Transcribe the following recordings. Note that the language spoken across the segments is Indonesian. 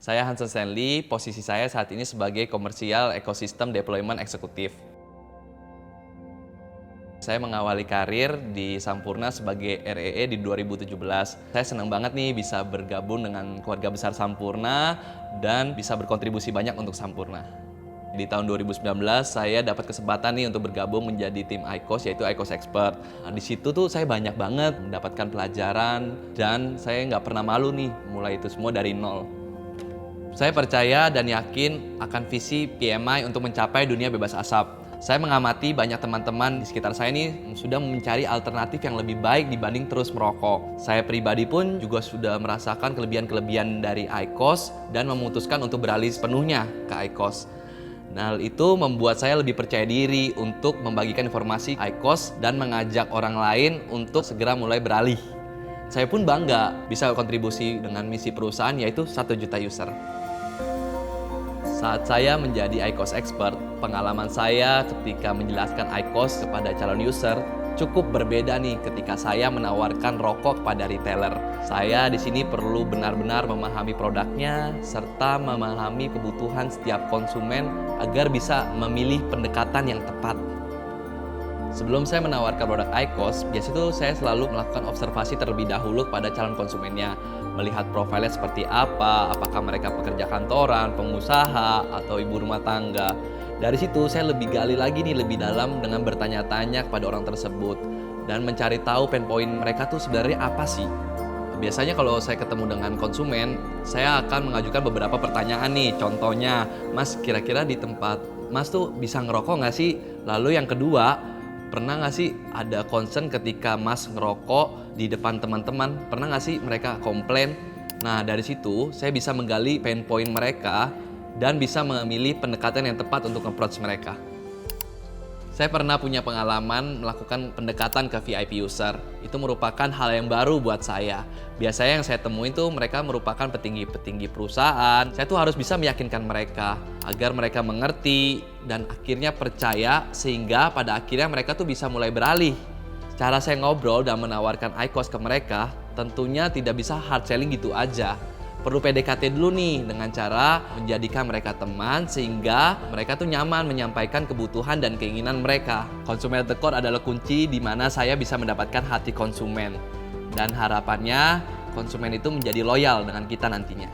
Saya Hansen Stanley, posisi saya saat ini sebagai Commercial Ecosystem Deployment Eksekutif. Saya mengawali karir di Sampurna sebagai REE di 2017. Saya senang banget nih bisa bergabung dengan keluarga besar Sampurna dan bisa berkontribusi banyak untuk Sampurna. Di tahun 2019 saya dapat kesempatan nih untuk bergabung menjadi tim IQOS, yaitu IQOS Expert. Nah, di situ tuh saya banyak banget mendapatkan pelajaran dan saya nggak pernah malu nih mulai itu semua dari nol. Saya percaya dan yakin akan visi PMI untuk mencapai dunia bebas asap. Saya mengamati banyak teman-teman di sekitar saya ini sudah mencari alternatif yang lebih baik dibanding terus merokok. Saya pribadi pun juga sudah merasakan kelebihan-kelebihan dari IQOS dan memutuskan untuk beralih sepenuhnya ke IQOS. Nah, itu membuat saya lebih percaya diri untuk membagikan informasi IQOS dan mengajak orang lain untuk segera mulai beralih. Saya pun bangga bisa kontribusi dengan misi perusahaan, yaitu 1 juta user. Saat saya menjadi IQOS Expert, pengalaman saya ketika menjelaskan IQOS kepada calon user cukup berbeda nih ketika saya menawarkan rokok kepada retailer. Saya di sini perlu benar-benar memahami produknya serta memahami kebutuhan setiap konsumen agar bisa memilih pendekatan yang tepat. Sebelum saya menawarkan produk IQOS, biasanya itu saya selalu melakukan observasi terlebih dahulu kepada calon konsumennya. Melihat profilnya seperti apa, apakah mereka pekerja kantoran, pengusaha, atau ibu rumah tangga. Dari situ saya lebih gali lagi nih lebih dalam dengan bertanya-tanya kepada orang tersebut. Dan mencari tahu pain point mereka tuh sebenarnya apa sih. Biasanya kalau saya ketemu dengan konsumen, saya akan mengajukan beberapa pertanyaan nih. Contohnya, Mas kira-kira di tempat Mas tuh bisa ngerokok nggak sih? Lalu yang kedua, pernah nggak sih ada concern ketika Mas ngerokok di depan teman-teman? Pernah nggak sih mereka komplain? Nah, dari situ saya bisa menggali pain point mereka dan bisa memilih pendekatan yang tepat untuk approach mereka. Saya pernah punya pengalaman melakukan pendekatan ke VIP user. Itu merupakan hal yang baru buat saya. Biasanya yang saya temui itu mereka merupakan petinggi-petinggi perusahaan. Saya tuh harus bisa meyakinkan mereka agar mereka mengerti dan akhirnya percaya sehingga pada akhirnya mereka tuh bisa mulai beralih. Cara saya ngobrol dan menawarkan IQOS ke mereka tentunya tidak bisa hard selling gitu aja. Perlu PDKT dulu nih dengan cara menjadikan mereka teman sehingga mereka tuh nyaman menyampaikan kebutuhan dan keinginan mereka. Konsumen at the core adalah kunci di mana saya bisa mendapatkan hati konsumen. Dan harapannya konsumen itu menjadi loyal dengan kita nantinya.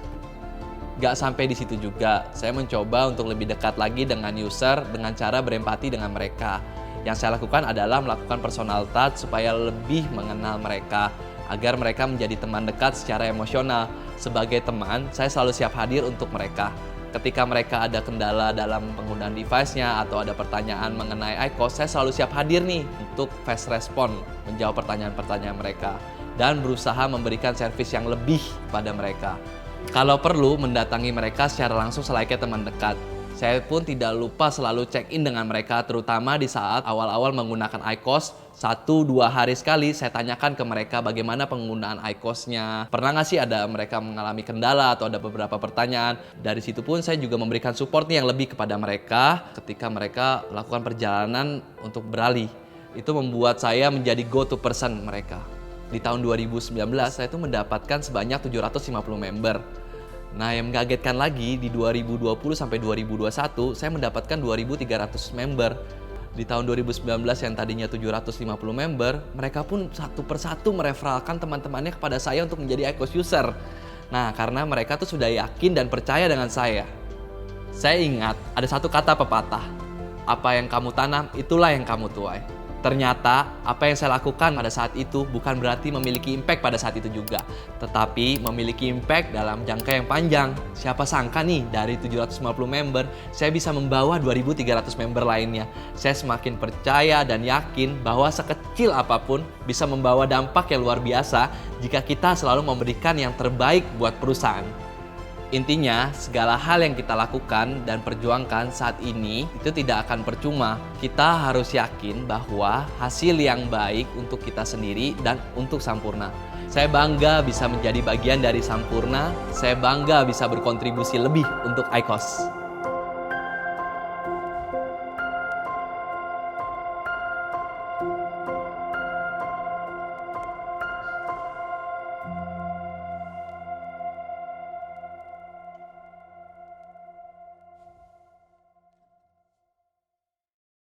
Gak sampai di situ juga, saya mencoba untuk lebih dekat lagi dengan user dengan cara berempati dengan mereka. Yang saya lakukan adalah melakukan personal touch supaya lebih mengenal mereka, agar mereka menjadi teman dekat secara emosional. Sebagai teman, saya selalu siap hadir untuk mereka. Ketika mereka ada kendala dalam penggunaan device-nya atau ada pertanyaan mengenai IQOS, saya selalu siap hadir nih untuk fast respond, menjawab pertanyaan-pertanyaan mereka, dan berusaha memberikan servis yang lebih pada mereka. Kalau perlu, mendatangi mereka secara langsung selayaknya teman dekat. Saya pun tidak lupa selalu check-in dengan mereka, terutama di saat awal-awal menggunakan IQOS. 1-2 hari sekali saya tanyakan ke mereka bagaimana penggunaan IQOS-nya. Pernah nggak sih ada mereka mengalami kendala atau ada beberapa pertanyaan. Dari situ pun saya juga memberikan support yang lebih kepada mereka ketika mereka melakukan perjalanan untuk beralih. Itu membuat saya menjadi go-to person mereka. Di tahun 2019 saya itu mendapatkan sebanyak 750 member. Nah, yang mengagetkan lagi di 2020 sampai 2021 saya mendapatkan 2.300 member. Di tahun 2019 yang tadinya 750 member, mereka pun satu persatu mereferalkan teman-temannya kepada saya untuk menjadi IQOS user. Nah, karena mereka tuh sudah yakin dan percaya dengan saya. Saya ingat ada satu kata pepatah, apa yang kamu tanam itulah yang kamu tuai. Ternyata apa yang saya lakukan pada saat itu bukan berarti memiliki impact pada saat itu juga, tetapi memiliki impact dalam jangka yang panjang. Siapa sangka nih dari 750 member saya bisa membawa 2.300 member lainnya. Saya semakin percaya dan yakin bahwa sekecil apapun bisa membawa dampak yang luar biasa jika kita selalu memberikan yang terbaik buat perusahaan. Intinya, segala hal yang kita lakukan dan perjuangkan saat ini itu tidak akan percuma. Kita harus yakin bahwa hasil yang baik untuk kita sendiri dan untuk Sampurna. Saya bangga bisa menjadi bagian dari Sampurna. Saya bangga bisa berkontribusi lebih untuk IQOS.